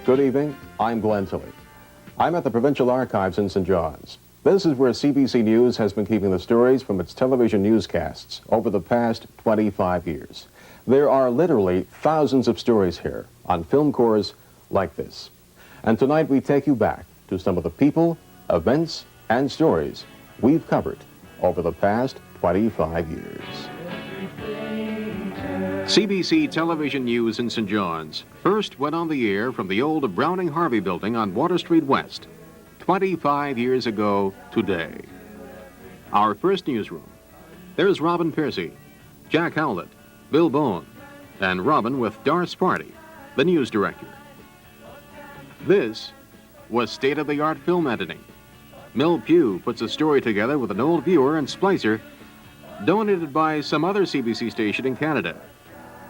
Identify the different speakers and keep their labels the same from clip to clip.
Speaker 1: Good evening, I'm Glenn Tilley. I'm at the Provincial Archives in St. John's. This is where CBC News has been keeping the stories from its television newscasts over the past 25 years. There are literally thousands of stories here on film cores like this. And tonight we take you back to some of the people, events, and stories we've covered over the past 25 years. CBC Television News in St. John's first went on the air from the old Browning Harvey building on Water Street West 25 years ago today. Our first newsroom. There's Robin Piercy, Jack Howlett, Bill Bone, and Robin with Darce Party, the news director. This was state-of-the-art film editing. Mil Pugh puts a story together with an old viewer and splicer donated by some other CBC station in Canada.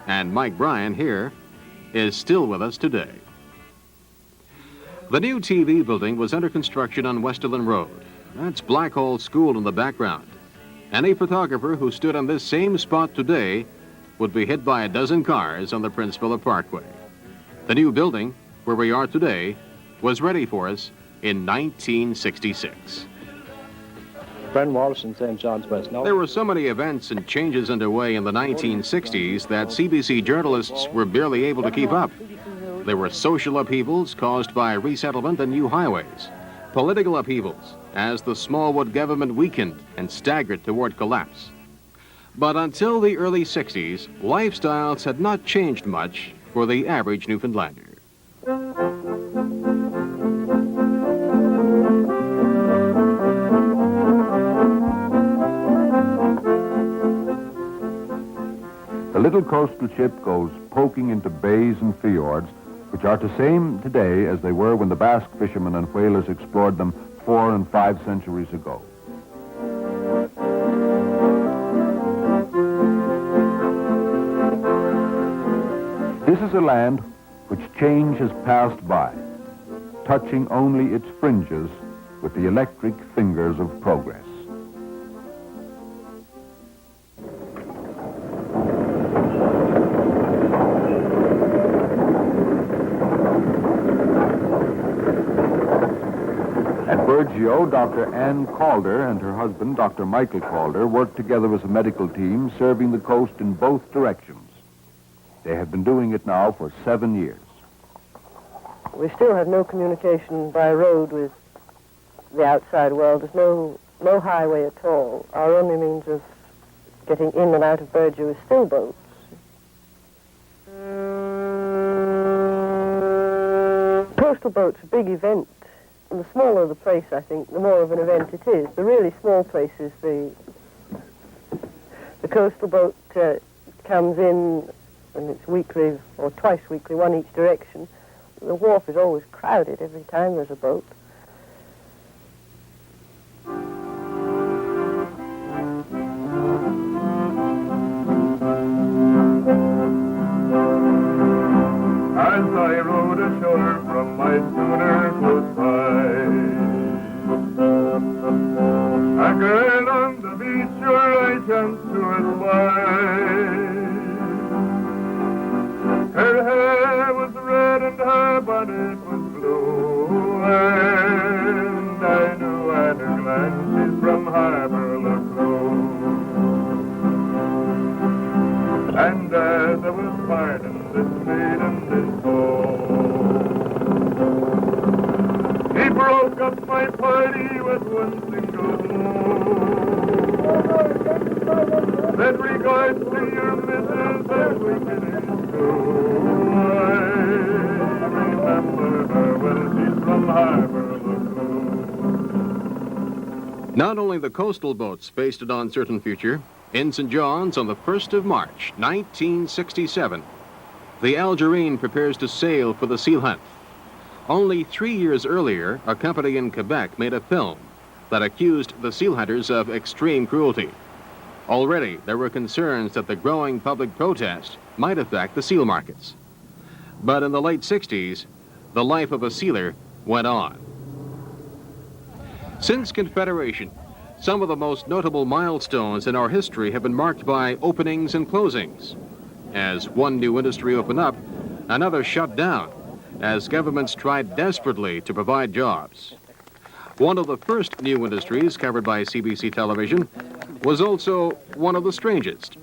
Speaker 1: And Mike Bryan here is still with us today. The new TV building was under construction on Westerland Road. That's Blackhall School in the background. Any photographer who stood on this same spot today would be hit by a dozen cars on the Prince Philip Parkway. The new building, where we are today, was ready for us in 1966.
Speaker 2: Bren Wallace in St. John's West. No.
Speaker 1: There were so many events and changes underway in the 1960s that CBC journalists were barely able to keep up. There were social upheavals caused by resettlement and new highways, political upheavals as the Smallwood government weakened and staggered toward collapse. But until the early 60s, lifestyles had not changed much for the average Newfoundlander.
Speaker 3: The little coastal ship goes poking into bays and fjords, which are the same today as they were when the Basque fishermen and whalers explored them 4 and 5 centuries ago. This is a land which change has passed by, touching only its fringes with the electric fingers of progress. Dr. Ann Calder and her husband, Dr. Michael Calder, worked together as a medical team, serving the coast in both directions. They have been doing it now for 7 years.
Speaker 4: We still have no communication by road with the outside world. There's no highway at all. Our only means of getting in and out of Burgeo is still boats. Coastal boats are a big event. And the smaller the place, I think, the more of an event it is. The really small places, the coastal boat comes in, and it's weekly or twice weekly, one each direction. The wharf is always crowded every time there's a boat.
Speaker 5: As I rode ashore from my schooner close by, a girl on the beach sure I chanced to espy. Her hair was red and her bonnet was blue, and I knew at her glance she's from Harbour Lacroix. And as I was parting this maiden this he broke up my party with one single blow. Said regards to your missus as we can go. I remember her when she's from Harbour Lacroix.
Speaker 1: Not only the coastal boats based it on certain future, in St. John's on the 1st of March, 1967, the Algerine prepares to sail for the seal hunt. Only 3 years earlier, a company in Quebec made a film that accused the seal hunters of extreme cruelty. Already, there were concerns that the growing public protest might affect the seal markets. But in the late 60s, the life of a sealer went on. Since Confederation, some of the most notable milestones in our history have been marked by openings and closings. As one new industry opened up, another shut down, as governments tried desperately to provide jobs. One of the first new industries covered by CBC television was also one of the strangest.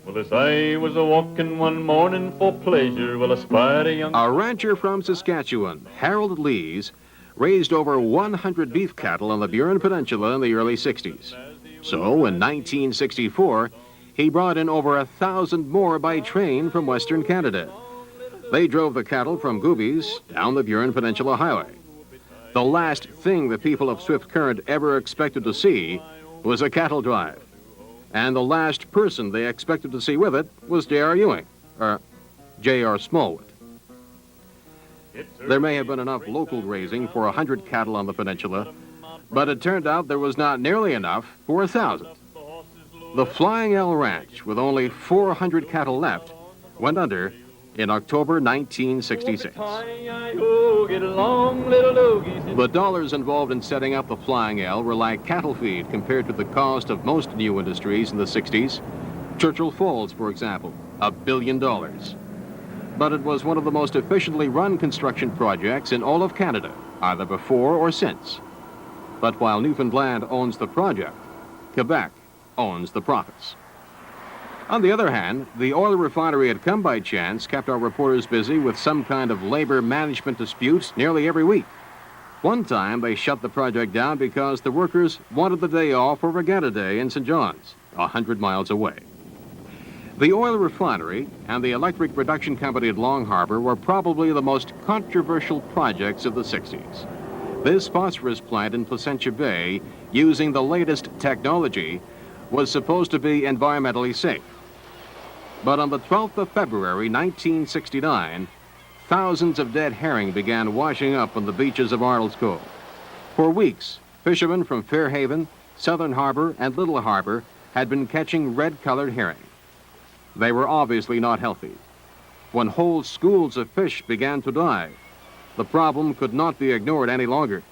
Speaker 5: Well, as I was a-walking one morning for pleasure, well, I spied a young...
Speaker 1: A rancher from Saskatchewan, Harold Lees, raised over 100 beef cattle on the Burin Peninsula in the early 60s. So, in 1964, he brought in over 1,000 more by train from Western Canada. They drove the cattle from Goobies down the Burin Peninsula Highway. The last thing the people of Swift Current ever expected to see was a cattle drive. And the last person they expected to see with it was J.R. Ewing, or J.R. Smallwood. There may have been enough local grazing for 100 cattle on the peninsula, but it turned out there was not nearly enough for 1,000. The Flying L Ranch, with only 400 cattle left, went under in October 1966. The dollars involved in setting up the Flying L were like cattle feed compared to the cost of most new industries in the 60s. Churchill Falls, for example, $1 billion. But it was one of the most efficiently run construction projects in all of Canada, either before or since. But while Newfoundland owns the project, Quebec owns the profits. On the other hand, the oil refinery at Come By Chance kept our reporters busy with some kind of labor management disputes nearly every week. One time, they shut the project down because the workers wanted the day off for Regatta Day in St. John's, 100 miles away. The oil refinery and the electric reduction company at Long Harbor were probably the most controversial projects of the 60s. This phosphorus plant in Placentia Bay, using the latest technology, was supposed to be environmentally safe. But on the 12th of February, 1969, thousands of dead herring began washing up on the beaches of Arnold's Cove. For weeks, fishermen from Fairhaven, Southern Harbor, and Little Harbor had been catching red-colored herring. They were obviously not healthy. When whole schools of fish began to die, the problem could not be ignored any longer.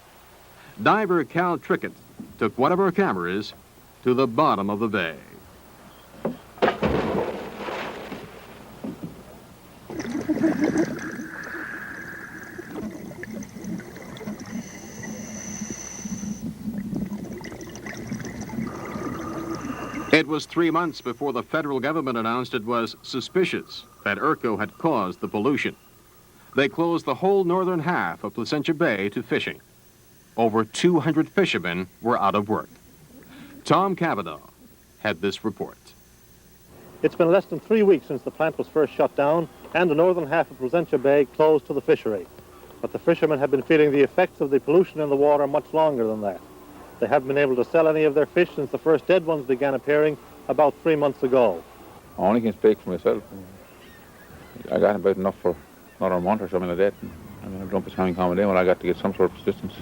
Speaker 1: Diver Cal Trickett took one of her cameras to the bottom of the bay. It was 3 months before the federal government announced it was suspicious that ERCO had caused the pollution. They closed the whole northern half of Placentia Bay to fishing. Over 200 fishermen were out of work. Tom Cavanaugh had this report.
Speaker 2: It's been less than 3 weeks since the plant was first shut down and the northern half of Placentia Bay closed to the fishery. But the fishermen have been feeling the effects of the pollution in the water much longer than that. They haven't been able to sell any of their fish since the first dead ones began appearing about 3 months ago.
Speaker 6: I only can speak for myself. I got about enough for another month or something like that. I'm going to dump his having common day when I got to get some sort of assistance.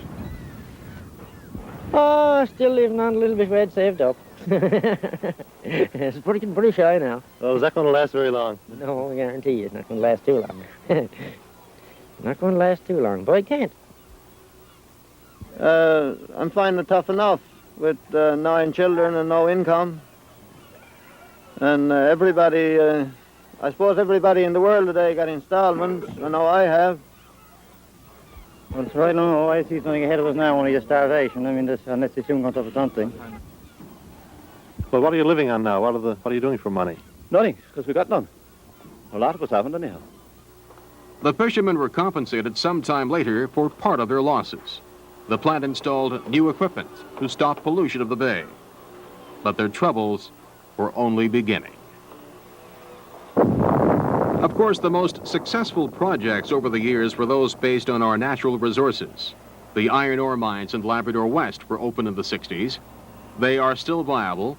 Speaker 7: Oh, still living on a little bit red saved up. It's pretty shy now.
Speaker 2: Well, is that going to last very long?
Speaker 7: No, I guarantee you it's not going to last too long. Not going to last too long, but I can't.
Speaker 8: I'm finding it tough enough with 9 children and no income. And everybody, I suppose everybody in the world today got installments. I know I have.
Speaker 7: Well, so I don't know. I see something ahead of us now, only just starvation. I mean, unless they soon got up with something.
Speaker 2: Well, what are you living on now? What are you doing for money?
Speaker 9: Nothing, because we got none. A lot of us haven't anyhow.
Speaker 1: The fishermen were compensated sometime later for part of their losses. The plant installed new equipment to stop pollution of the bay. But their troubles were only beginning. Of course, the most successful projects over the years were those based on our natural resources. The iron ore mines in Labrador West were opened in the 60s. They are still viable,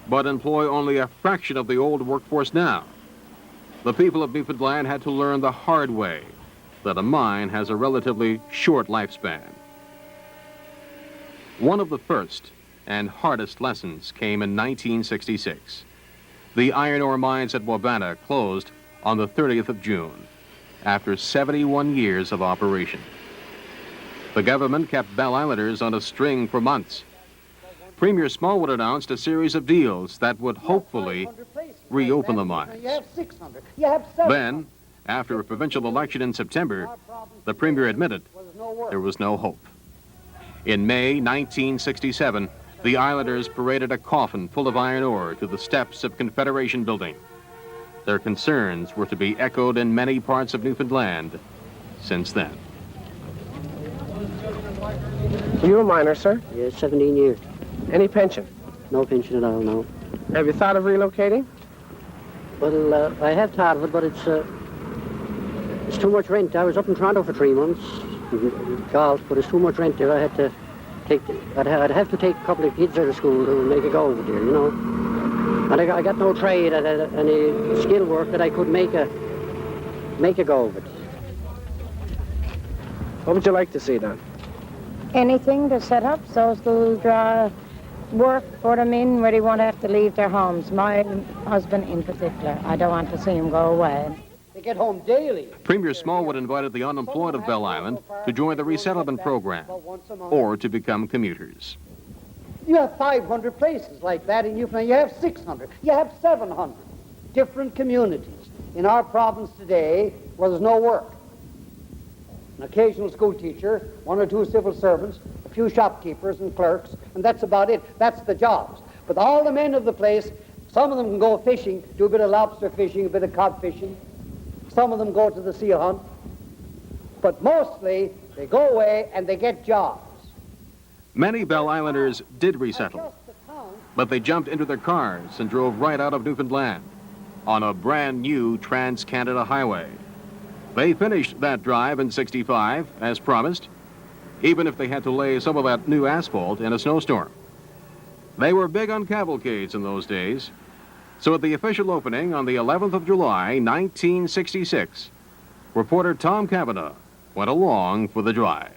Speaker 1: but employ only a fraction of the old workforce now. The people of Newfoundland had to learn the hard way that a mine has a relatively short lifespan. One of the first and hardest lessons came in 1966. The iron ore mines at Wabana closed on the 30th of June, after 71 years of operation. The government kept Bell Islanders on a string for months. Premier Smallwood announced a series of deals that would hopefully reopen the mines. Then, After a provincial election in September, the Premier admitted there was no hope. In May 1967, the Islanders paraded a coffin full of iron ore to the steps of Confederation Building. Their concerns were to be echoed in many parts of Newfoundland since then.
Speaker 10: You a miner, sir?
Speaker 11: Yes, 17 years.
Speaker 10: Any pension?
Speaker 11: No pension at all, no.
Speaker 10: Have you thought of relocating?
Speaker 11: Well, I have thought of it, but it's too much rent. I was up in Toronto for 3 months, golf, but it's too much rent there. I'd have to take a couple of kids out of school to make a go of it there, you know. And I got no trade at any skill work that I could make a go of it.
Speaker 10: What would you like to see done?
Speaker 12: Anything to set up so as to draw work for them in where they won't have to leave their homes. My husband in particular, I don't want to see him go away.
Speaker 11: They get home daily.
Speaker 1: Premier Smallwood invited the unemployed of Bell Island to join the resettlement program or to become commuters.
Speaker 13: You have 500 places like that in Newfoundland. You have 600. You have 700 different communities in our province today where there's no work. An occasional school teacher, 1 or 2 civil servants, a few shopkeepers and clerks, and that's about it. That's the jobs. But all the men of the place, some of them can go fishing, do a bit of lobster fishing, a bit of cod fishing. Some of them go to the seal hunt. But mostly, they go away and they get jobs.
Speaker 1: Many Bell Islanders did resettle, but they jumped into their cars and drove right out of Newfoundland on a brand new Trans-Canada highway. They finished that drive in '65, as promised, even if they had to lay some of that new asphalt in a snowstorm. They were big on cavalcades in those days, so at the official opening on the 11th of July, 1966, reporter Tom Cavanaugh went along for the drive.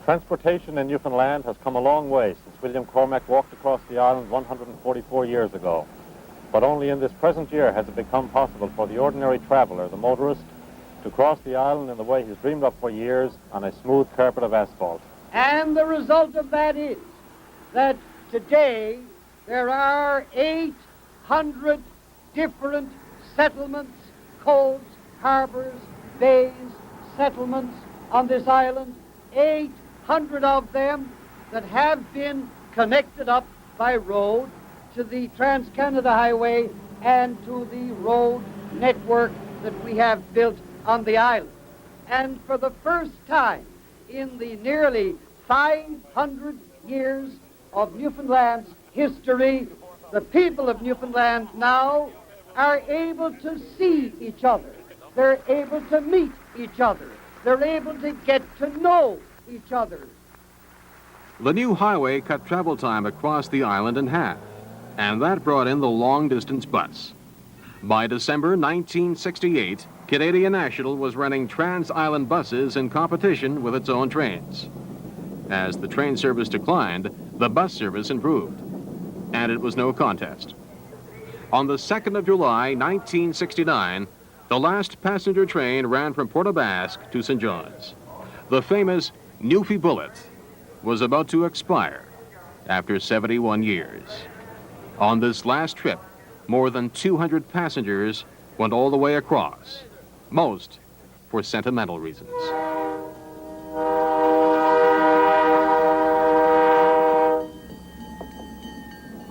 Speaker 2: Transportation in Newfoundland has come a long way since William Cormack walked across the island 144 years ago. But only in this present year has it become possible for the ordinary traveler, the motorist, to cross the island in the way he's dreamed of for years on a smooth carpet of asphalt.
Speaker 13: And the result of that is that today there are 800 different settlements, coves, harbors, bays, settlements on this island, 800 of them that have been connected up by road to the Trans-Canada Highway and to the road network that we have built on the island. And for the first time in the nearly 500 years of Newfoundland's history, the people of Newfoundland now are able to see each other. They're able to meet each other. They're able to get to know each other.
Speaker 1: The new highway cut travel time across the island in half, and that brought in the long-distance bus. By December 1968, Canadian National was running trans-island buses in competition with its own trains. As the train service declined, the bus service improved, and it was no contest. On the 2nd of July, 1969, the last passenger train ran from Port aux Basques to St. John's. The famous Newfie Bullet was about to expire after 71 years. On this last trip, more than 200 passengers went all the way across, most for sentimental reasons.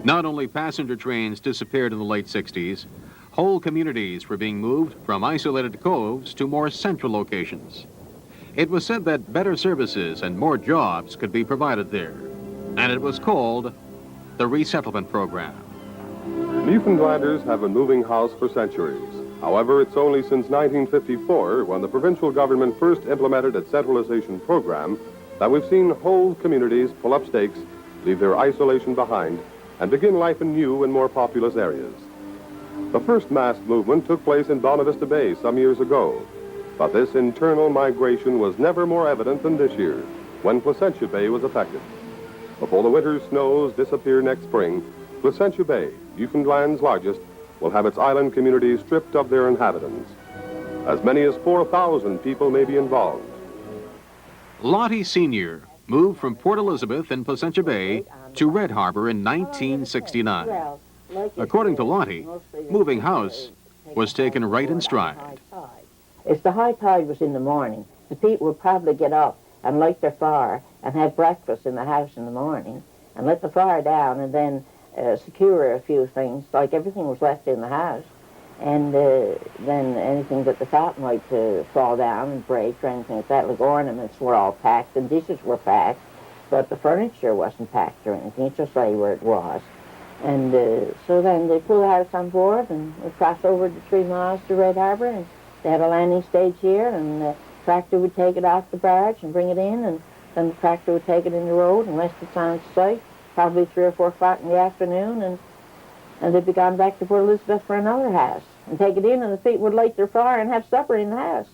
Speaker 1: Not only passenger trains disappeared in the late 60s, whole communities were being moved from isolated coves to more central locations. It was said that better services and more jobs could be provided there, and it was called the Resettlement Program.
Speaker 14: Newfoundlanders have been moving house for centuries. However, it's only since 1954, when the provincial government first implemented its centralization program, that we've seen whole communities pull up stakes, leave their isolation behind, and begin life in new and more populous areas. The first mass movement took place in Bonavista Bay some years ago, but this internal migration was never more evident than this year, when Placentia Bay was affected. Before the winter snows disappear next spring, Placentia Bay, Newfoundland's largest, will have its island communities stripped of their inhabitants. As many as 4,000 people may be involved.
Speaker 1: Lottie Sr. moved from Port Elizabeth in Placentia Bay to Red Harbor in 1969. According to Lottie, moving house was taken right in stride.
Speaker 15: If the high tide was in the morning, the people would probably get up and light their fire and have breakfast in the house in the morning and let the fire down and then secure a few things, like everything was left in the house. And then anything that the top might fall down and break or anything like that, like ornaments were all packed and dishes were packed, but the furniture wasn't packed or anything. It just lay where it was. And so then they pull the house on board and we cross over the 3 miles to Red Harbor, and they had a landing stage here, and the tractor would take it off the barge and bring it in, and then the tractor would take it in the road and rest it on its site, probably 3 or 4 o'clock in the afternoon, and they'd be gone back to Port Elizabeth for another house and take it in, and the people would light their fire and have supper in the house.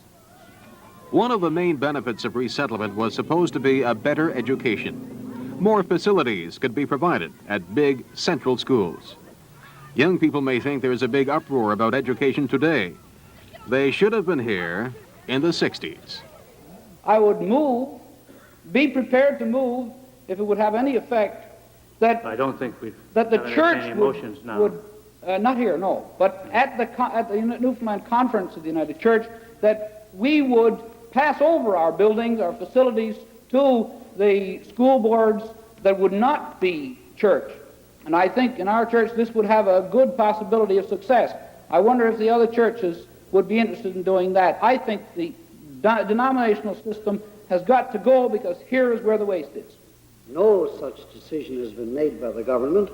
Speaker 1: One of the main benefits of resettlement was supposed to be a better education. More facilities could be provided at big central schools. Young people may think there is a big uproar about education today. They should have been here in the 60s.
Speaker 16: I would move, be prepared to move if it would have any effect, that
Speaker 17: I don't think
Speaker 16: that the church would not here, no, but at the Newfoundland Conference of the United Church, that we would pass over our buildings, our facilities, to the school boards that would not be church. And I think in our church this would have a good possibility of success. I wonder if the other churches would be interested in doing that. I think the denominational system has got to go, because here is where the waste is.
Speaker 11: No such decision has been made by the government.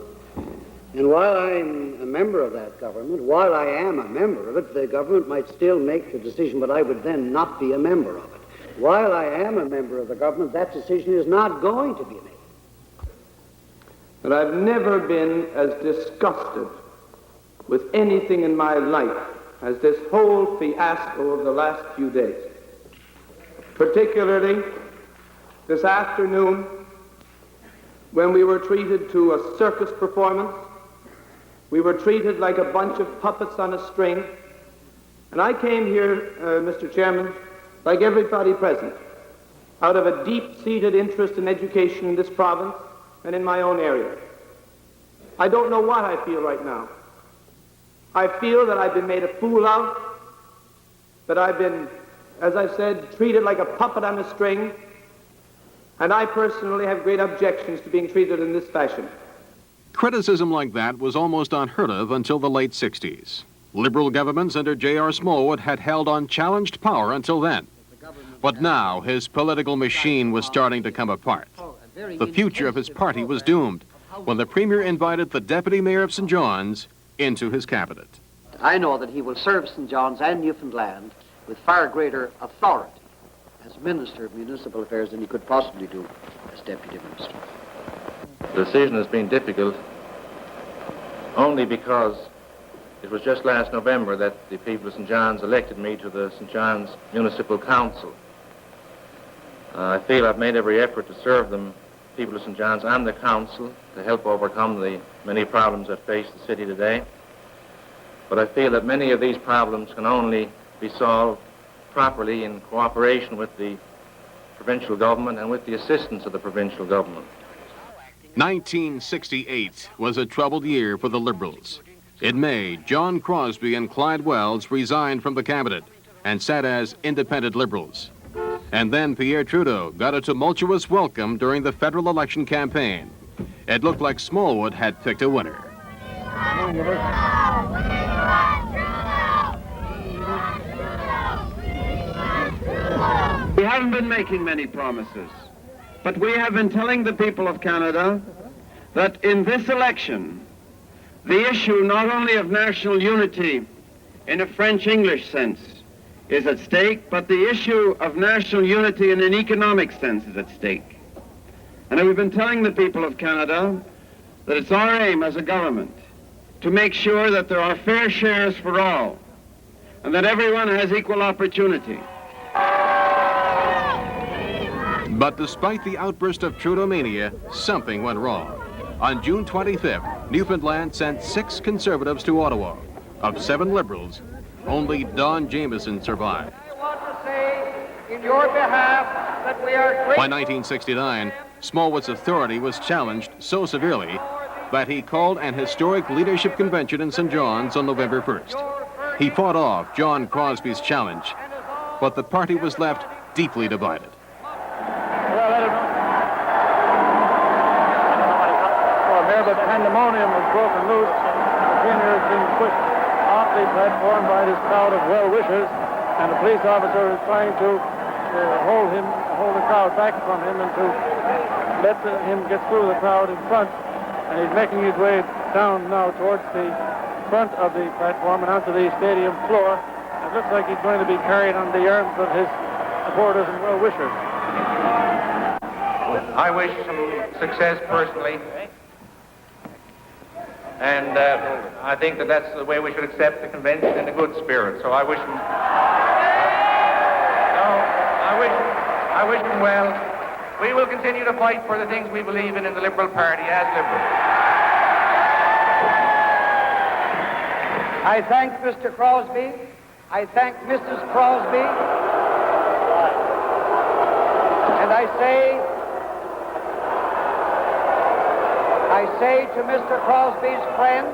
Speaker 11: And while I'm a member of that government, while I am a member of it, the government might still make the decision, but I would then not be a member of it. While I am a member of the government, that decision is not going to be made.
Speaker 18: But I've never been as disgusted with anything in my life as this whole fiasco of the last few days. Particularly this afternoon, when we were treated to a circus performance. We were treated like a bunch of puppets on a string. And I came here, Mr. Chairman, like everybody present, out of a deep-seated interest in education in this province and in my own area. I don't know what I feel right now. I feel that I've been made a fool of, that I've been, as I said, treated like a puppet on a string, and I personally have great objections to being treated in this fashion.
Speaker 1: Criticism like that was almost unheard of until the late 60s. Liberal governments under J.R. Smallwood had held unchallenged power until then. But now his political machine was starting to come apart. The future of his party was doomed when the Premier invited the Deputy Mayor of St. John's into his cabinet.
Speaker 19: I know that he will serve St. John's and Newfoundland with far greater authority as Minister of Municipal Affairs than he could possibly do as Deputy Minister.
Speaker 17: The decision has been difficult only because it was just last November that the people of St. John's elected me to the St. John's Municipal Council. I feel I've made every effort to serve the people of St. John's and the council to help overcome the many problems that face the city today. But I feel that many of these problems can only be solved properly in cooperation with the provincial government and with the assistance of the provincial government.
Speaker 1: 1968 was a troubled year for the Liberals. In May, John Crosby and Clyde Wells resigned from the cabinet and sat as independent Liberals. And then Pierre Trudeau got a tumultuous welcome during the federal election campaign. It looked like Smallwood had picked a winner.
Speaker 20: We haven't been making many promises, but we have been telling the people of Canada that in this election, the issue not only of national unity in a French-English sense is at stake, but the issue of national unity in an economic sense is at stake. And we've been telling the people of Canada that it's our aim as a government to make sure that there are fair shares for all and that everyone has equal opportunity.
Speaker 1: But despite the outburst of Trudeau mania, something went wrong. On June 25th, Newfoundland sent 6 Conservatives to Ottawa. Of 7 Liberals, only Don Jameson survived.
Speaker 13: I want to say in your behalf that we are
Speaker 1: By 1969, Smallwood's authority was challenged so severely that he called an historic leadership convention in St. John's on November 1st. He fought off John Crosby's challenge but the party was left deeply divided.
Speaker 5: There, but pandemonium was broken loose. The premier is being pushed off the platform by this crowd of well-wishers, and the police officer is trying to hold the crowd back from him and to let him get through the crowd in front. And he's making his way down now towards the front of the platform and onto the stadium floor. It looks like he's going to be carried on the arms of his supporters and well-wishers.
Speaker 17: I wish him success personally. And I think that that's the way we should accept the convention in a good spirit. So I wish him. I wish him well. We will continue to fight for the things we believe in the Liberal Party as Liberals.
Speaker 13: I thank Mr. Crosby. I thank Mrs. Crosby. And I say to Mr. Crosby's friends,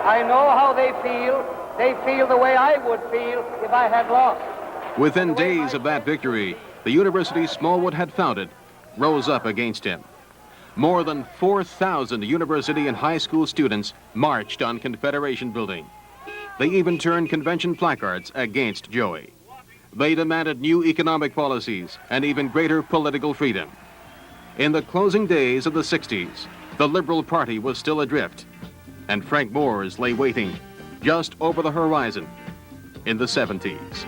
Speaker 13: I know how they feel. They feel the way I would feel if I had lost.
Speaker 1: Within days of that victory, the university Smallwood had founded rose up against him. More than 4,000 university and high school students marched on Confederation Building. They even turned convention placards against Joey. They demanded new economic policies and even greater political freedom. In the closing days of the 60s, the Liberal Party was still adrift, and Frank Moores lay waiting just over the horizon in the 70s.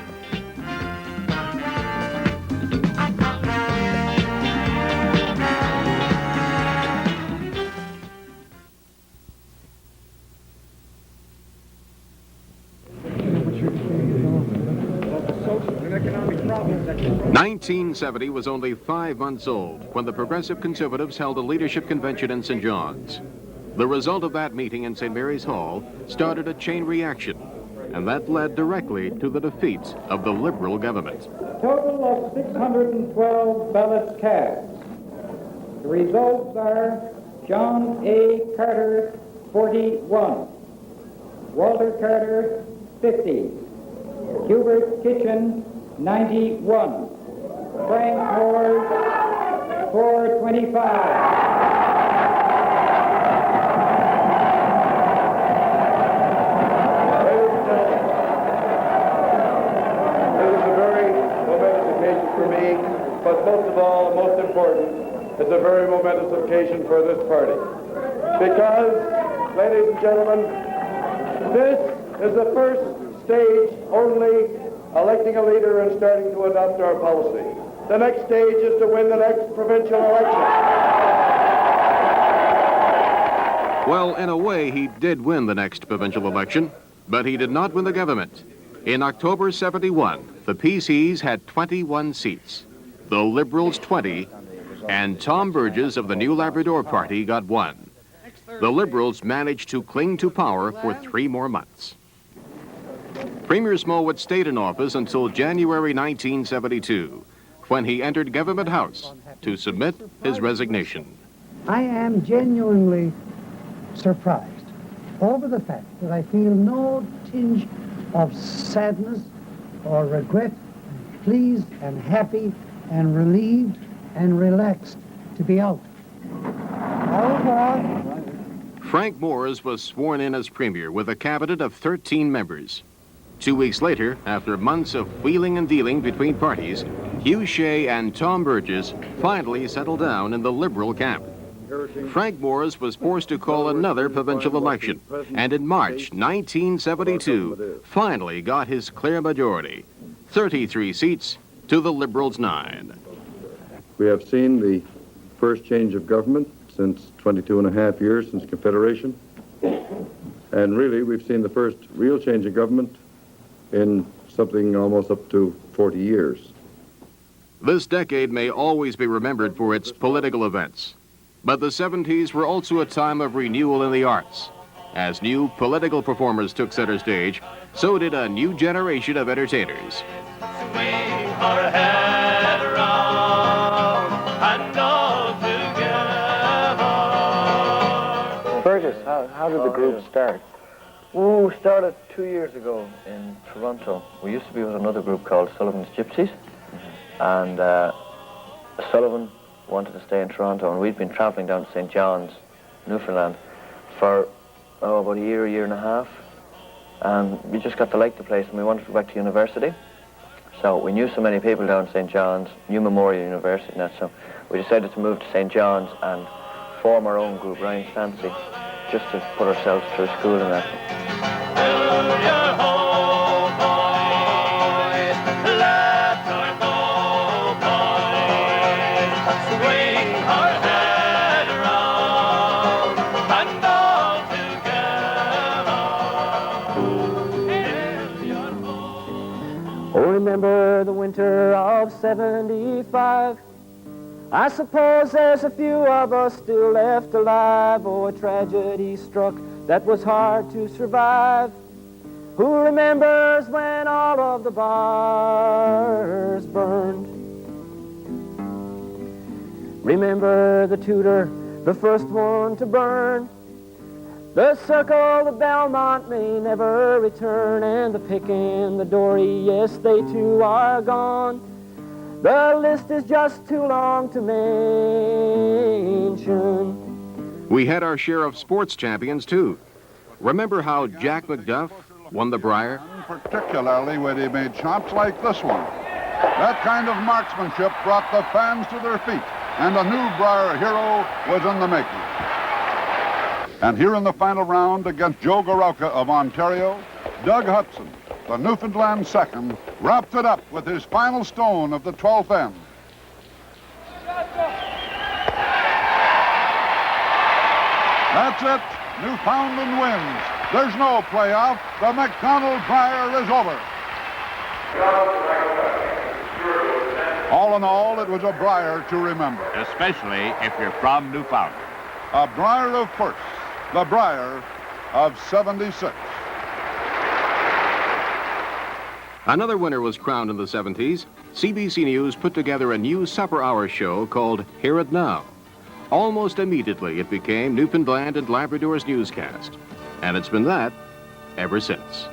Speaker 5: Economic
Speaker 1: 1970 was only 5 months old when the Progressive Conservatives held a leadership convention in St. John's. The result of that meeting in St. Mary's Hall started a chain reaction, and that led directly to the defeat of the Liberal government.
Speaker 5: Total of 612 ballots cast. The results are John A. Carter, 41. Walter Carter, 50. Hubert Kitchen, 91. Frank Moore, 425.
Speaker 21: For me, but most of all, most important, it's a very momentous occasion for this party. Because, ladies and gentlemen, this is the first stage only electing a leader and starting to adopt our policy. The next stage is to win the next provincial election.
Speaker 1: Well, in a way, he did win the next provincial election, but he did not win the government. In October 71, the PCs had 21 seats, the Liberals 20, and Tom Burgess of the New Labrador Party got 1. The Liberals managed to cling to power for 3 more months. Premier Smallwood stayed in office until January 1972, when he entered Government House to submit his resignation.
Speaker 22: I am genuinely surprised over the fact that I feel no tinge of sadness or regret, and pleased and happy and relieved and relaxed to be out.
Speaker 1: Frank Moores was sworn in as Premier with a cabinet of 13 members. 2 weeks later, after months of wheeling and dealing between parties, Hugh Shea and Tom Burgess finally settled down in the Liberal camp. Frank Moores was forced to call another provincial election, and in March 1972, finally got his clear majority, 33 seats to the Liberals' 9.
Speaker 21: We have seen the first change of government since 22 and a half years since Confederation. And really, we've seen the first real change of government in something almost up to 40 years.
Speaker 1: This decade may always be remembered for its political events. But the 70s were also a time of renewal in the arts. As new political performers took center stage, so did a new generation of entertainers.
Speaker 2: Burgess, how did the group start?
Speaker 3: Oh, we started 2 years ago in Toronto. We used to be with another group called Sullivan's Gypsies, and Sullivan wanted to stay in Toronto, and we'd been travelling down to St. John's, Newfoundland, for about a year and a half, and we just got to like the place, and we wanted to go back to university. So we knew so many people down in St. John's, New Memorial University and that, so we decided to move to St. John's and form our own group, Ryan's Fancy, just to put ourselves through school and that.
Speaker 4: Oh, remember the winter of '75. I suppose there's a few of us still left alive. Oh, a tragedy struck that was hard to survive. Who remembers when all of the bars burned? Remember the Tudor, the first one to burn. The Circle, the Belmont may never return, and the Pick and the Dory, yes, they too are gone. The list is just too long to mention.
Speaker 1: We had our share of sports champions, too. Remember how Jack McDuff won the Brier?
Speaker 23: Particularly when he made chops like this one. That kind of marksmanship brought the fans to their feet, and a new Brier hero was in the making. And here in the final round against Joe Gorauka of Ontario, Doug Hudson, the Newfoundland second, wrapped it up with his final stone of the 12th end. That's it. Newfoundland wins. There's no playoff. The McDonald Brier is over. All in all, it was a Brier to remember.
Speaker 24: Especially if you're from Newfoundland.
Speaker 23: A Brier of first. The Brier of '76.
Speaker 1: Another winner was crowned in the 70s. CBC News put together a new supper hour show called Hear It Now. Almost immediately, it became Newfoundland and Labrador's newscast. And it's been that ever since.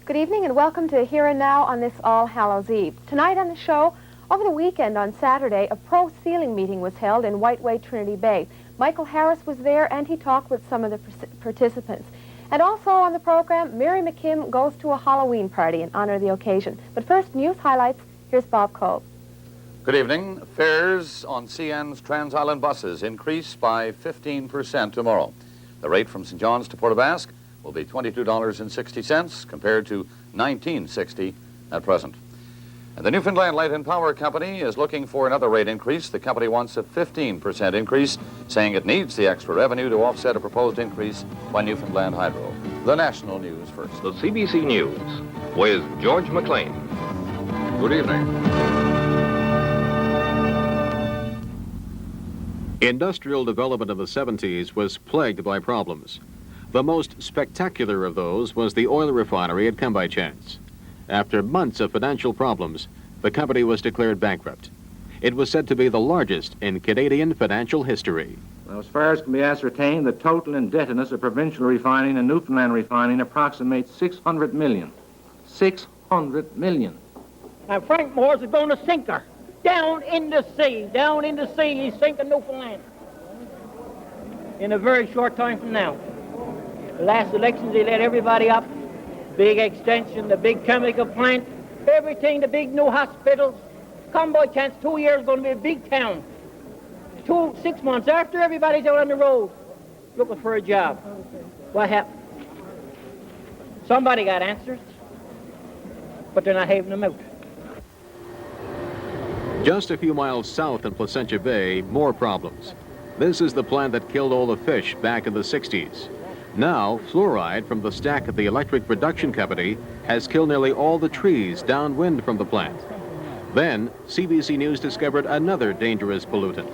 Speaker 25: Good evening and welcome to Here and Now on this All Hallows Eve. Tonight on the show, over the weekend on Saturday, a pro sealing meeting was held in Whiteway Trinity Bay. Michael Harris was there and he talked with some of the participants. And also on the program, Mary McKim goes to a Halloween party in honor of the occasion. But first, news highlights. Here's Bob Cole.
Speaker 26: Good evening. Fares on CN's Trans-Island buses increase by 15% tomorrow. The rate from St. John's to Port aux Basques will be $22.60 compared to $19.60 at present. And the Newfoundland Light and Power Company is looking for another rate increase. The company wants a 15% increase, saying it needs the extra revenue to offset a proposed increase by Newfoundland Hydro. The national news first.
Speaker 27: The CBC News with George McLean. Good evening.
Speaker 1: Industrial development in the 70s was plagued by problems. The most spectacular of those was the oil refinery at Come By Chance. After months of financial problems, the company was declared bankrupt. It was said to be the largest in Canadian financial history.
Speaker 28: Well, as far as can be ascertained, the total indebtedness of provincial refining and Newfoundland refining approximates $600 million. $600 million.
Speaker 29: Now, Frank Moore's going to sink her. Down in the sea. Down in the sea. He's sinking Newfoundland. In a very short time from now. The last elections, he let everybody up. Big extension, the big chemical plant, everything, the big new hospitals. Come By Chance, 2 years going to be a big town. 6 months after, everybody's out on the road looking for a job. What happened? Somebody got answers, but they're not having them out.
Speaker 1: Just a few miles south in Placentia Bay, more problems. This is the plant that killed all the fish back in the 60s. Now, fluoride from the stack at the electric production company has killed nearly all the trees downwind from the plant. Then, CBC News discovered another dangerous pollutant.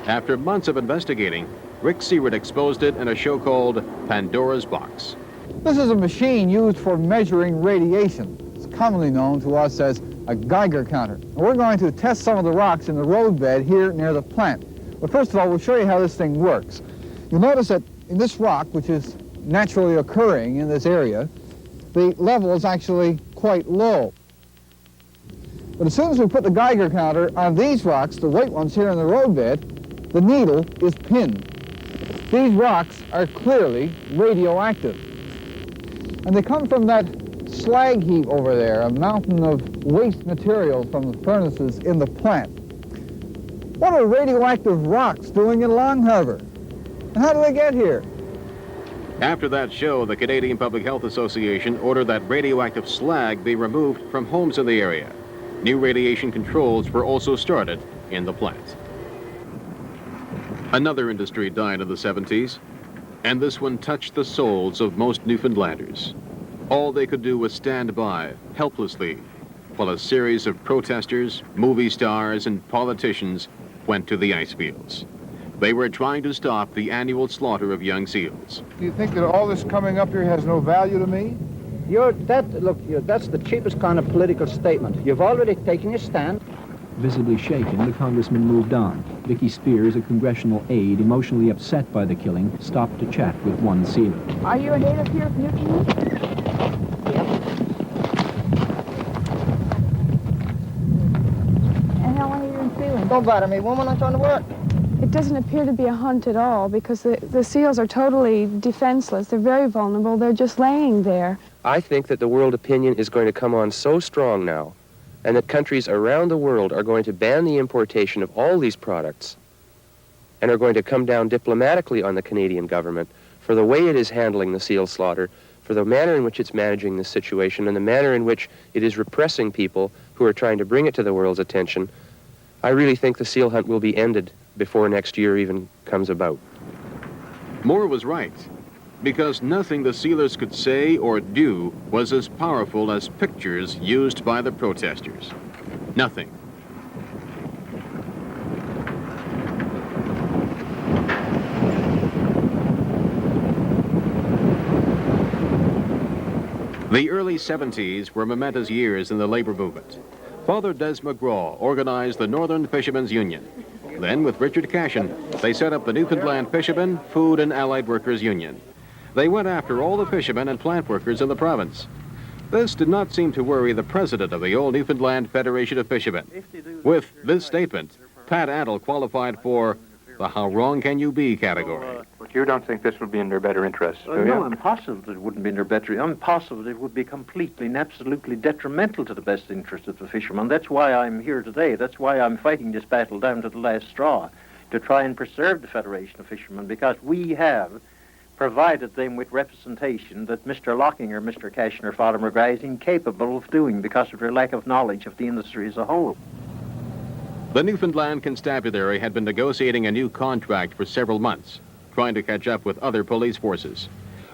Speaker 1: After months of investigating, Rick Seaward exposed it in a show called Pandora's Box.
Speaker 30: This is a machine used for measuring radiation. It's commonly known to us as a Geiger counter. We're going to test some of the rocks in the roadbed here near the plant. But first of all, we'll show you how this thing works. You'll notice that in this rock, which is naturally occurring in this area, the level is actually quite low. But as soon as we put the Geiger counter on these rocks, the white ones here in the roadbed, the needle is pinned. These rocks are clearly radioactive. And they come from that slag heap over there, a mountain of waste material from the furnaces in the plant. What are radioactive rocks doing in Long Harbor? And how do they get here?
Speaker 1: After that show, the Canadian Public Health Association ordered that radioactive slag be removed from homes in the area. New radiation controls were also started in the plant. Another industry died in the 70s, and this one touched the souls of most Newfoundlanders. All they could do was stand by, helplessly, while a series of protesters, movie stars, and politicians went to the ice fields. They were trying to stop the annual slaughter of young seals.
Speaker 30: Do you think that all this coming up here has no value to me?
Speaker 19: That's the cheapest kind of political statement. You've already taken your stand.
Speaker 6: Visibly shaken, the congressman moved on. Vicky Spears, a congressional aide, emotionally upset by the killing, stopped to chat with one sealer.
Speaker 7: Are you a native here of Newfoundland? And how are you feeling?
Speaker 19: Don't bother me, woman. I'm trying to work.
Speaker 7: It doesn't appear to be a hunt at all because the seals are totally defenseless. They're very vulnerable. They're just laying there.
Speaker 8: I think that the world opinion is going to come on so strong now, and that countries around the world are going to ban the importation of all these products and are going to come down diplomatically on the Canadian government for the way it is handling the seal slaughter, for the manner in which it's managing this situation, and the manner in which it is repressing people who are trying to bring it to the world's attention. I really think the seal hunt will be ended before next year even comes about.
Speaker 1: Moore was right, because nothing the sealers could say or do was as powerful as pictures used by the protesters. Nothing. The early 70s were momentous years in the labor movement. Father Des McGraw organized the Northern Fishermen's Union. Then, with Richard Cashin, they set up the Newfoundland Fishermen, Food and Allied Workers Union. They went after all the fishermen and plant workers in the province. This did not seem to worry the president of the old Newfoundland Federation of Fishermen. With this statement, Pat Adel qualified for the how wrong can you be category.
Speaker 9: But you don't think this would be in their better interest, do you?
Speaker 10: No, I'm positive that it wouldn't be in their better. I'm positive it would be completely and absolutely detrimental to the best interest of the fishermen. That's why I'm here today. That's why I'm fighting this battle down to the last straw, to try and preserve the Federation of Fishermen, because we have provided them with representation that Mr. Locking or Mr. Cashin or Father McGrath is incapable of doing because of their lack of knowledge of the industry as a whole.
Speaker 1: The Newfoundland Constabulary had been negotiating a new contract for several months, trying to catch up with other police forces.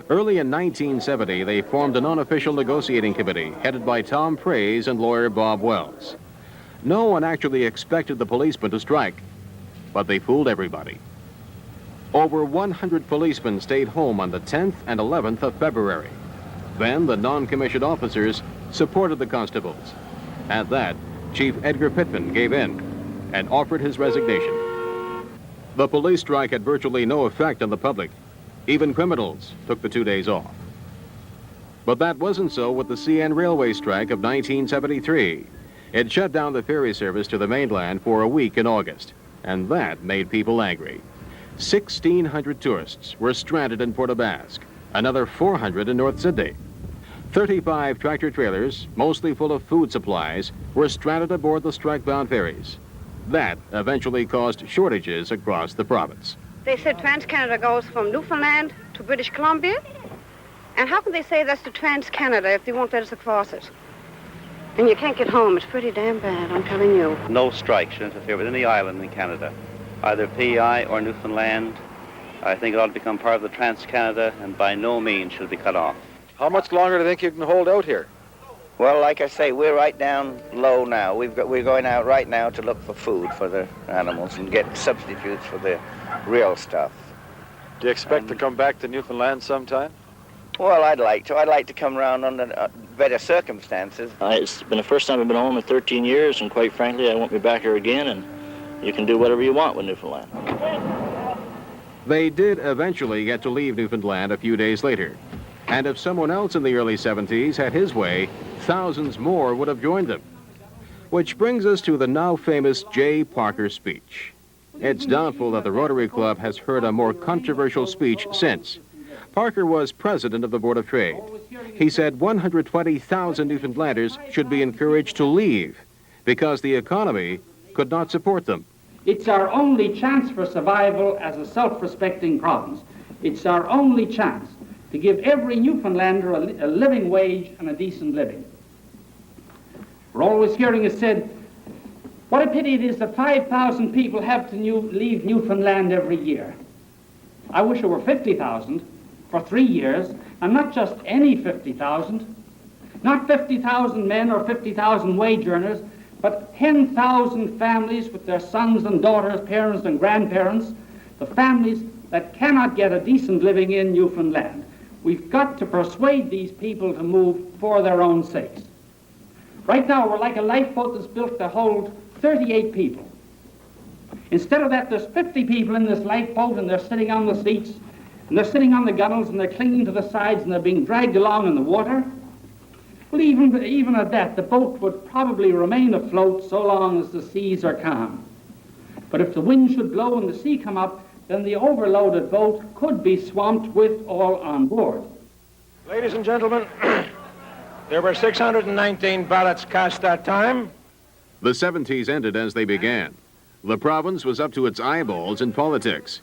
Speaker 1: Early in 1970, they formed an unofficial negotiating committee headed by Tom Praise and lawyer Bob Wells. No one actually expected the policemen to strike, but they fooled everybody. Over 100 policemen stayed home on the 10th and 11th of February. Then the non-commissioned officers supported the constables. At that, Chief Edgar Pittman gave in and offered his resignation. The police strike had virtually no effect on the public. Even criminals took the 2 days off. But that wasn't so with the CN Railway strike of 1973. It shut down the ferry service to the mainland for a week in August, and that made people angry. 1,600 tourists were stranded in Port aux Basques, another 400 in North Sydney. 35 tractor trailers, mostly full of food supplies, were stranded aboard the strike-bound ferries. That eventually caused shortages across the province.
Speaker 11: They said Trans-Canada goes from Newfoundland to British Columbia. And how can they say that's the Trans-Canada if they won't let us across it? And you can't get home. It's pretty damn bad, I'm telling you.
Speaker 12: No strike should interfere with any island in Canada, either PEI or Newfoundland. I think it ought to become part of the Trans-Canada and by no means should be cut off.
Speaker 14: How much longer do you think you can hold out here?
Speaker 15: Well, like I say, we're right down low now. We're going out right now to look for food for the animals and get substitutes for the real stuff.
Speaker 14: Do you expect to come back to Newfoundland sometime?
Speaker 15: Well, I'd like to. I'd like to come around under better circumstances.
Speaker 16: It's been the first time I've been home in 13 years, and quite frankly, I won't be back here again, and you can do whatever you want with Newfoundland.
Speaker 1: They did eventually get to leave Newfoundland a few days later. And if someone else in the early 70s had his way, thousands more would have joined them. Which brings us to the now famous J. Parker speech. It's doubtful that the Rotary Club has heard a more controversial speech since. Parker was president of the Board of Trade. He said 120,000 Newfoundlanders should be encouraged to leave because the economy could not support them.
Speaker 2: It's our only chance for survival as a self-respecting province. It's our only chance to give every Newfoundlander a living wage and a decent living. We're always hearing it said, what a pity it is that 5,000 people have to leave Newfoundland every year. I wish it were 50,000 for 3 years, and not just any 50,000, not 50,000 men or 50,000 wage earners, but 10,000 families with their sons and daughters, parents and grandparents, the families that cannot get a decent living in Newfoundland. We've got to persuade these people to move for their own sakes. Right now, we're like a lifeboat that's built to hold 38 people. Instead of that, there's 50 people in this lifeboat, and they're sitting on the seats, and they're sitting on the gunnels, and they're clinging to the sides, and they're being dragged along in the water. Well, even at that, the boat would probably remain afloat so long as the seas are calm. But if the wind should blow and the sea come up, then the overloaded boat could be swamped with all on board.
Speaker 3: Ladies and gentlemen, there were 619 ballots cast that time.
Speaker 1: The 70s ended as they began. The province was up to its eyeballs in politics.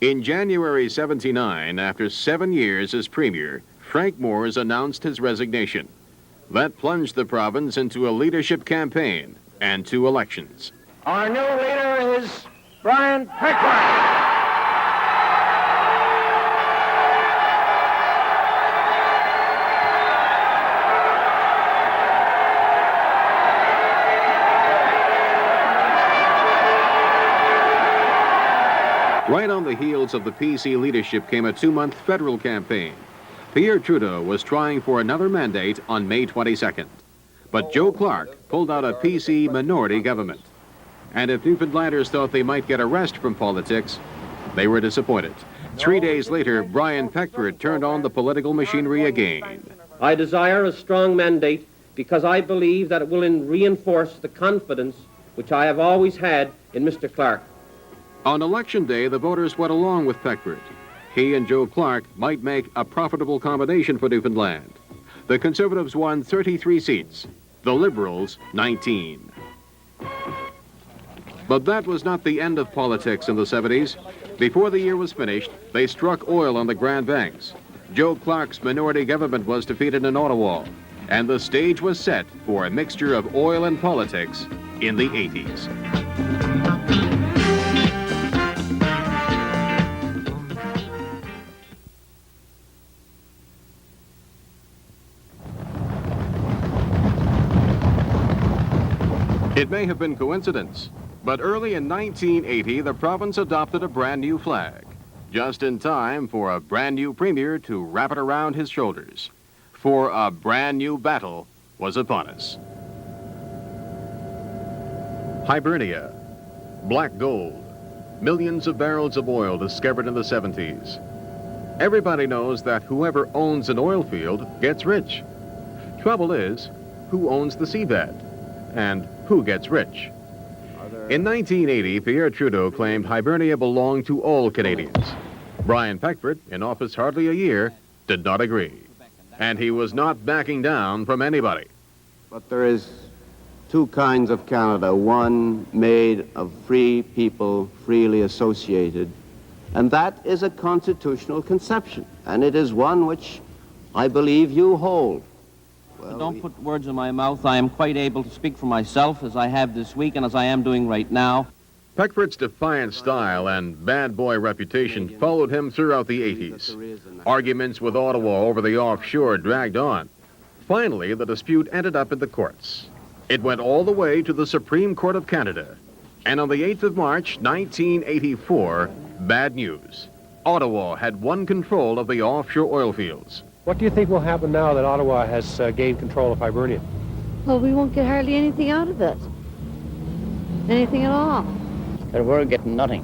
Speaker 1: In January 79, after 7 years as premier, Frank Moores announced his resignation. That plunged the province into a leadership campaign and 2 elections.
Speaker 3: Our new leader is Brian Pickford.
Speaker 1: Right on the heels of the PC leadership came a 2-month federal campaign. Pierre Trudeau was trying for another mandate on May 22nd. But Joe Clark pulled out a PC minority government. And if Newfoundlanders thought they might get a rest from politics, they were disappointed. 3 days later, Brian Peckford turned on the political machinery again.
Speaker 4: I desire a strong mandate because I believe that it will reinforce the confidence which I have always had in Mr. Clark.
Speaker 1: On election day, the voters went along with Peckford. He and Joe Clark might make a profitable combination for Newfoundland. The Conservatives won 33 seats, the Liberals 19. But that was not the end of politics in the 70s. Before the year was finished, they struck oil on the Grand Banks. Joe Clark's minority government was defeated in Ottawa, and the stage was set for a mixture of oil and politics in the 80s. It may have been coincidence, but early in 1980, the province adopted a brand new flag, just in time for a brand new premier to wrap it around his shoulders. For a brand new battle was upon us. Hibernia, black gold, millions of barrels of oil discovered in the 70s. Everybody knows that whoever owns an oil field gets rich. Trouble is, who owns the seabed? And who gets rich? In 1980, Pierre Trudeau claimed Hibernia belonged to all Canadians. Brian Peckford, in office hardly a year, did not agree. And he was not backing down from anybody.
Speaker 5: But there is 2 kinds of Canada, one made of free people freely associated, and that is a constitutional conception, and it is one which I believe you hold.
Speaker 13: Well, don't put words in my mouth. I am quite able to speak for myself, as I have this week and as I am doing right now.
Speaker 1: Peckford's defiant style and bad boy reputation followed him throughout the 80s. Arguments with Ottawa over the offshore dragged on. Finally, the dispute ended up in the courts. It went all the way to the Supreme Court of Canada. And on the 8th of March, 1984, bad news. Ottawa had won control of the offshore oil fields.
Speaker 17: What do you think will happen now that Ottawa has gained control of Hibernia?
Speaker 18: Well, we won't get hardly anything out of it. Anything at all.
Speaker 16: But we're getting nothing.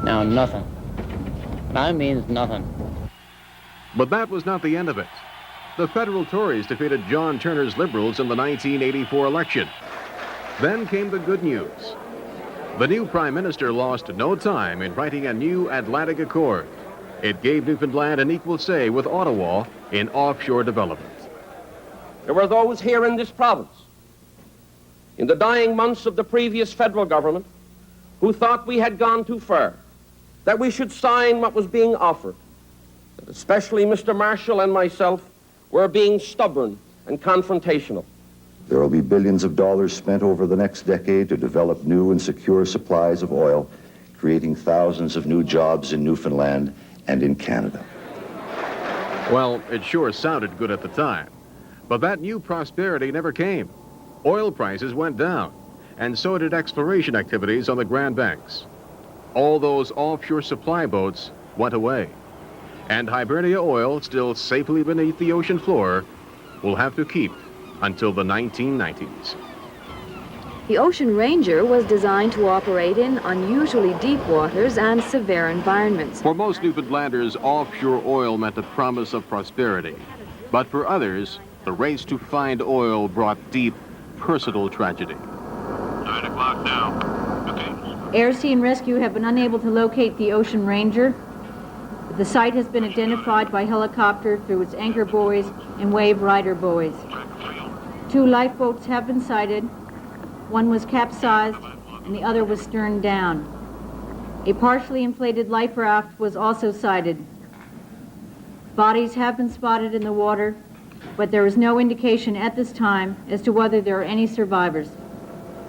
Speaker 16: Now, nothing. now means nothing.
Speaker 1: But that was not the end of it. The federal Tories defeated John Turner's Liberals in the 1984 election. Then came the good news. The new Prime Minister lost no time in writing a new Atlantic Accord. It gave Newfoundland an equal say with Ottawa in offshore development.
Speaker 4: There were those here in this province, in the dying months of the previous federal government, who thought we had gone too far, that we should sign what was being offered, that especially Mr. Marshall and myself were being stubborn and confrontational.
Speaker 20: There will be billions of dollars spent over the next decade to develop new and secure supplies of oil, creating thousands of new jobs in Newfoundland and in Canada.
Speaker 1: Well, it sure sounded good at the time, but that new prosperity never came. Oil prices went down, and so did exploration activities on the Grand Banks. All those offshore supply boats went away, and Hibernia oil, still safely beneath the ocean floor, will have to keep until the 1990s.
Speaker 21: The Ocean Ranger was designed to operate in unusually deep waters and severe environments.
Speaker 1: For most Newfoundlanders, offshore oil meant a promise of prosperity. But for others, the race to find oil brought deep personal tragedy.
Speaker 22: 9 o'clock now. Okay.
Speaker 23: Air, Sea, and Rescue have been unable to locate the Ocean Ranger. The site has been identified by helicopter through its anchor buoys and wave rider buoys. 2 lifeboats have been sighted. One was capsized and the other was stern down. A partially inflated life raft was also sighted. Bodies have been spotted in the water, but there is no indication at this time as to whether there are any survivors.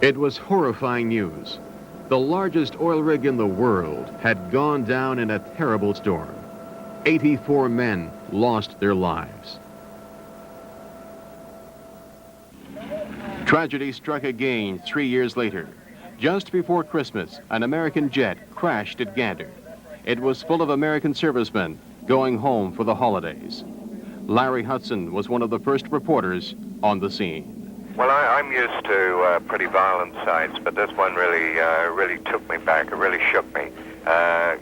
Speaker 1: It was horrifying news. The largest oil rig in the world had gone down in a terrible storm. 84 men lost their lives. Tragedy struck again 3 years later. Just before Christmas, an American jet crashed at Gander. It was full of American servicemen going home for the holidays. Larry Hudson was one of the first reporters on the scene.
Speaker 24: Well, I'm used to pretty violent sights, but this one really took me back. It really shook me.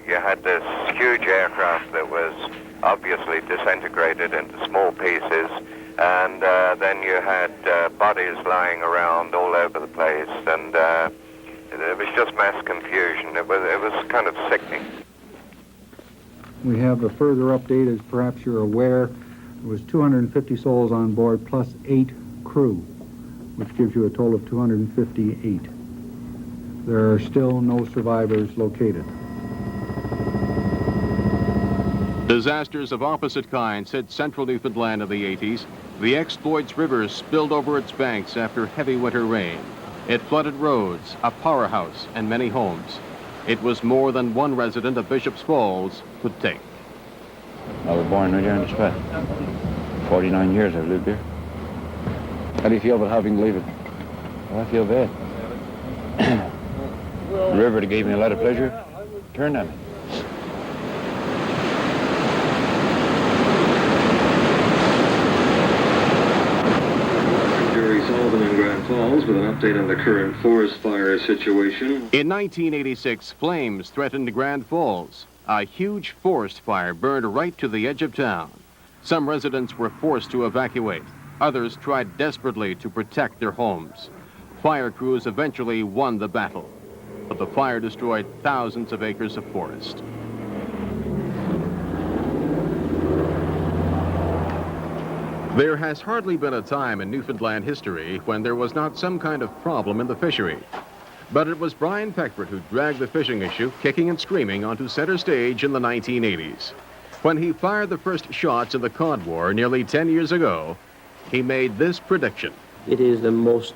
Speaker 24: You had this huge aircraft that was obviously disintegrated into small pieces, and then you had bodies lying around all over the place, and it was just mass confusion. It was kind of sickening.
Speaker 25: We have a further update, as perhaps you're aware. There was 250 souls on board plus 8 crew, which gives you a total of 258. There are still no survivors located.
Speaker 1: Disasters of opposite kinds hit central Newfoundland in the 80s. The Exploits River spilled over its banks after heavy winter rain. It flooded roads, a powerhouse, and many homes. It was more than one resident of Bishop's Falls could take.
Speaker 26: I was born right here in the spot. 49 years I've lived here. How do you feel about having to leave it? Well, I feel bad. The river that gave me a lot of pleasure turned on me.
Speaker 27: In Grand Falls with an update on the current forest fire situation.
Speaker 1: In 1986, flames threatened Grand Falls. A huge forest fire burned right to the edge of town. Some residents were forced to evacuate. Others tried desperately to protect their homes. Fire crews eventually won the battle, but the fire destroyed thousands of acres of forest. There has hardly been a time in Newfoundland history when there was not some kind of problem in the fishery. But it was Brian Peckford who dragged the fishing issue, kicking and screaming, onto center stage in the 1980s. When he fired the first shots in the cod war nearly 10 years ago, he made this prediction.
Speaker 4: It is the most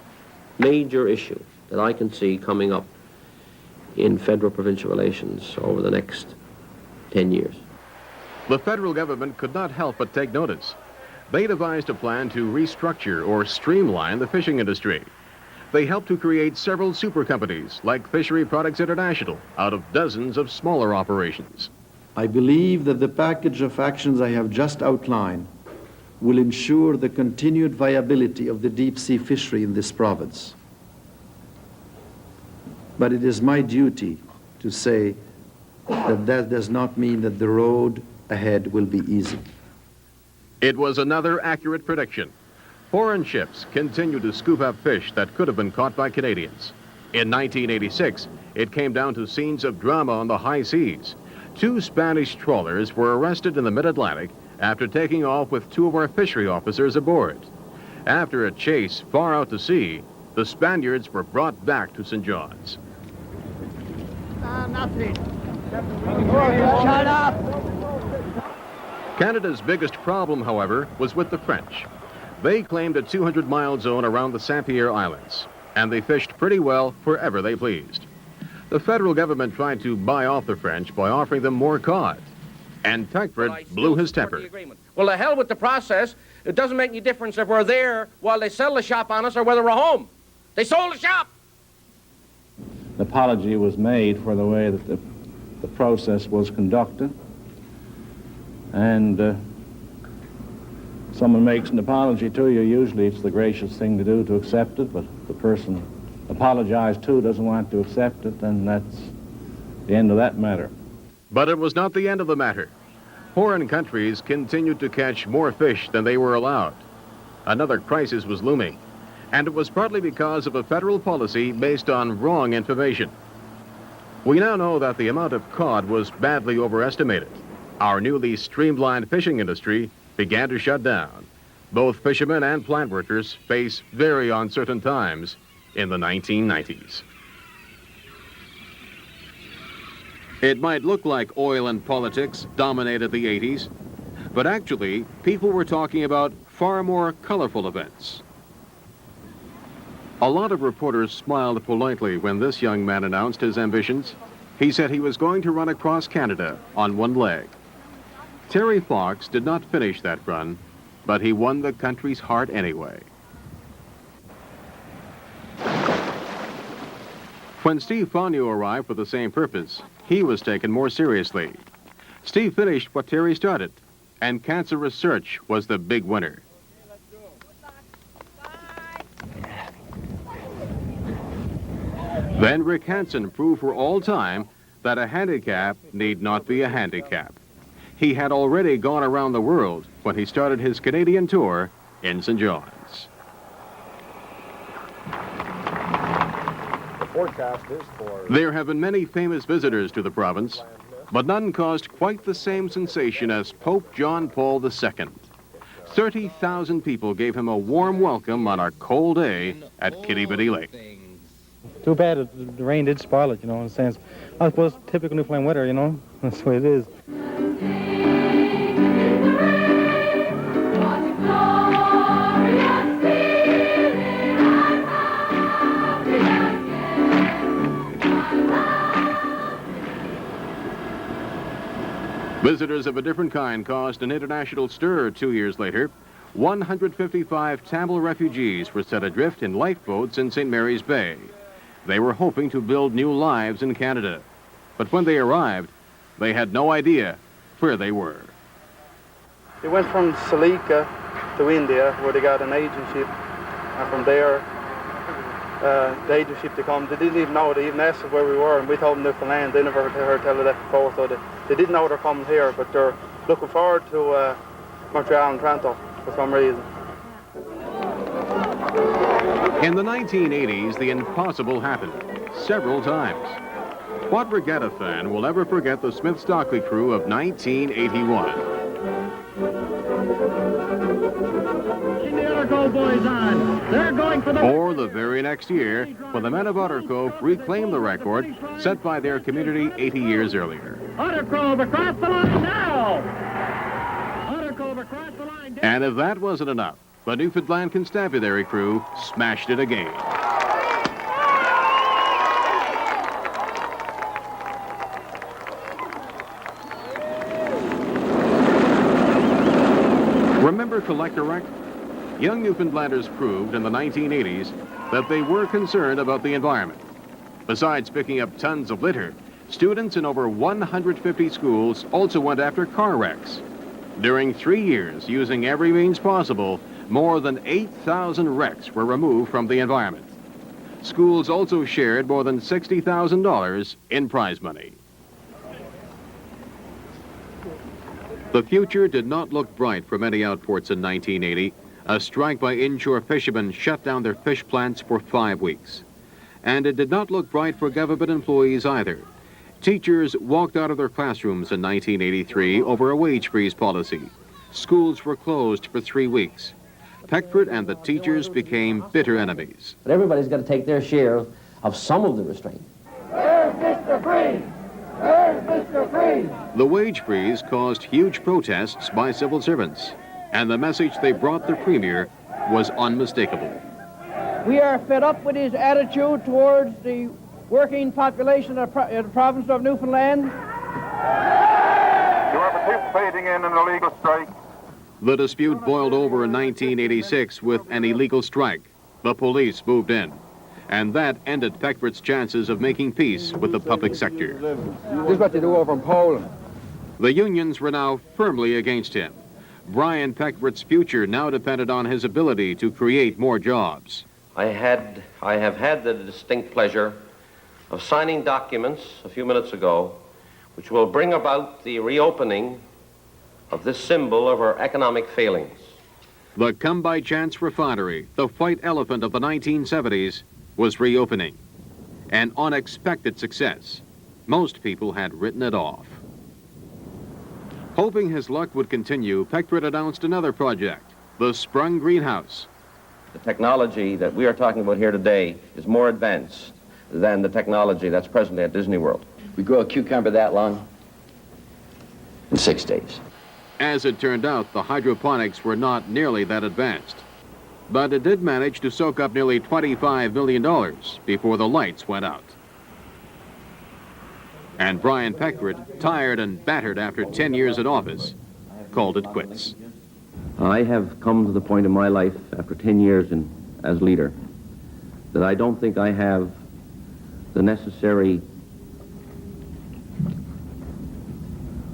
Speaker 4: major issue that I can see coming up in federal-provincial relations over the next 10 years.
Speaker 1: The federal government could not help but take notice. They devised a plan to restructure or streamline the fishing industry. They helped to create several super companies like Fishery Products International out of dozens of smaller operations.
Speaker 28: I believe that the package of actions I have just outlined will ensure the continued viability of the deep-sea fishery in this province. But it is my duty to say that does not mean that the road ahead will be easy.
Speaker 1: It was another accurate prediction. Foreign ships continued to scoop up fish that could have been caught by Canadians. In 1986, it came down to scenes of drama on the high seas. 2 Spanish trawlers were arrested in the mid-Atlantic after taking off with 2 of our fishery officers aboard. After a chase far out to sea, the Spaniards were brought back to St. John's.
Speaker 6: Nothing. Shut up!
Speaker 1: Canada's biggest problem, however, was with the French. They claimed a 200-mile zone around the Saint-Pierre Islands, and they fished pretty well wherever they pleased. The federal government tried to buy off the French by offering them more cod, and Tuckford blew his temper.
Speaker 4: Well, the hell with the process. It doesn't make any difference if we're there while they sell the shop on us or whether we're home. They sold the shop!
Speaker 26: An apology was made for the way that the process was conducted. And someone makes an apology to you, usually it's the gracious thing to do to accept it, but the person apologized to doesn't want to accept it, and that's the end of that matter.
Speaker 1: But it was not the end of the matter. Foreign countries continued to catch more fish than they were allowed. Another crisis was looming, and it was partly because of a federal policy based on wrong information. We now know that the amount of cod was badly overestimated. Our newly streamlined fishing industry began to shut down. Both fishermen and plant workers face very uncertain times in the 1990s. It might look like oil and politics dominated the 80s, but actually, people were talking about far more colorful events. A lot of reporters smiled politely when this young man announced his ambitions. He said he was going to run across Canada on one leg. Terry Fox did not finish that run, but he won the country's heart anyway. When Steve Fonyu arrived for the same purpose, he was taken more seriously. Steve finished what Terry started, and cancer research was the big winner. Then Rick Hansen proved for all time that a handicap need not be a handicap. He had already gone around the world when he started his Canadian tour in St. John's.
Speaker 3: The forecast is for...
Speaker 1: There have been many famous visitors to the province, but none caused quite the same sensation as Pope John Paul II. 30,000 people gave him a warm welcome on a cold day at Kitty Bitty Lake.
Speaker 17: Too bad the rain did spoil it, you know, in a sense. I suppose typical Newfoundland weather, you know, that's the way it is.
Speaker 1: Visitors of a different kind caused an international stir 2 years later. 155 Tamil refugees were set adrift in lifeboats in St. Mary's Bay. They were hoping to build new lives in Canada. But when they arrived, they had no idea where they were.
Speaker 7: They went from Salika to India, where they got an agent ship, and from there, the agent ship to come. They didn't even know. They even asked us where we were, and we told them Newfoundland. They never heard tell of that before, so they didn't know they're coming here, but they're looking forward to Montreal and Toronto for some reason.
Speaker 1: In the 1980s, the impossible happened several times. What regatta fan will ever forget the Smith-Stockley crew of 1981?
Speaker 6: Boys on. They're going for the...
Speaker 1: Or the very next year, when the men of Otter Cove reclaimed the record set by their community 80 years earlier.
Speaker 6: Otter Cove across the line now! Otter Cove across the line...
Speaker 1: And if that wasn't enough, the Newfoundland Constabulary crew smashed it again. Remember Collector Wreck? Young Newfoundlanders proved in the 1980s that they were concerned about the environment. Besides picking up tons of litter, students in over 150 schools also went after car wrecks. During 3 years, using every means possible, more than 8,000 wrecks were removed from the environment. Schools also shared more than $60,000 in prize money. The future did not look bright for many outports in 1980. A strike by inshore fishermen shut down their fish plants for 5 weeks. And it did not look bright for government employees either. Teachers walked out of their classrooms in 1983 over a wage freeze policy. Schools were closed for 3 weeks. Peckford and the teachers became bitter enemies.
Speaker 4: But everybody's got to take their share of some of the restraint.
Speaker 6: Where's Mr. Freeze? Where's Mr. Freeze?
Speaker 1: The wage freeze caused huge protests by civil servants, and the message they brought the Premier was unmistakable.
Speaker 8: We are fed up with his attitude towards the working population of the province of Newfoundland.
Speaker 22: You are participating in an illegal strike.
Speaker 1: The dispute boiled over in 1986 with an illegal strike. The police moved in, and that ended Peckford's chances of making peace with the public sector.
Speaker 3: This is what they do over in Poland.
Speaker 1: The unions were now firmly against him. Brian Peckford's future now depended on his ability to create more jobs.
Speaker 4: I have had the distinct pleasure of signing documents a few minutes ago which will bring about the reopening of this symbol of our economic failings.
Speaker 1: The come-by-chance refinery, the white elephant of the 1970s, was reopening. An unexpected success. Most people had written it off. Hoping his luck would continue, Peckford announced another project, the Sprung Greenhouse.
Speaker 4: The technology that we are talking about here today is more advanced than the technology that's presently at Disney World.
Speaker 9: We grow a cucumber that long in 6 days.
Speaker 1: As it turned out, the hydroponics were not nearly that advanced. But it did manage to soak up nearly $25 million before the lights went out. And Brian Peckford, tired and battered after 10 years in office, called it quits.
Speaker 4: I have come to the point in my life, after 10 years as leader, that I don't think I have the necessary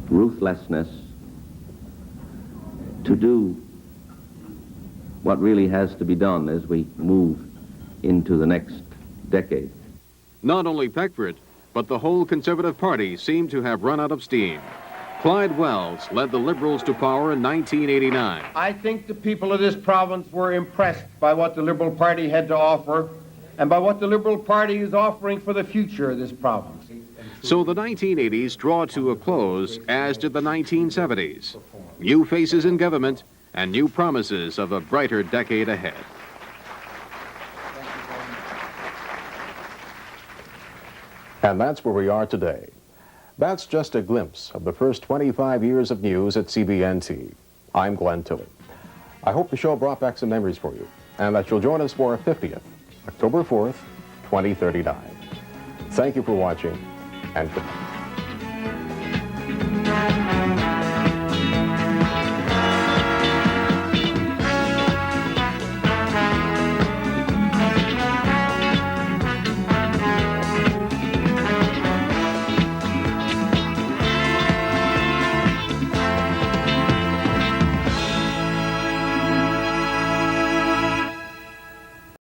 Speaker 4: ruthlessness to do what really has to be done as we move into the next decade.
Speaker 1: Not only Peckford, but the whole Conservative Party seemed to have run out of steam. Clyde Wells led the Liberals to power in 1989.
Speaker 3: I think the people of this province were impressed by what the Liberal Party had to offer and by what the Liberal Party is offering for the future of this province.
Speaker 1: So the 1980s draw to a close, as did the 1970s. New faces in government and new promises of a brighter decade ahead. And that's where we are today. That's just a glimpse of the first 25 years of news at CBNT. I'm Glenn Tilley. I hope the show brought back some memories for you, and that you'll join us for our 50th, October 4th, 2039. Thank you for watching, and good night.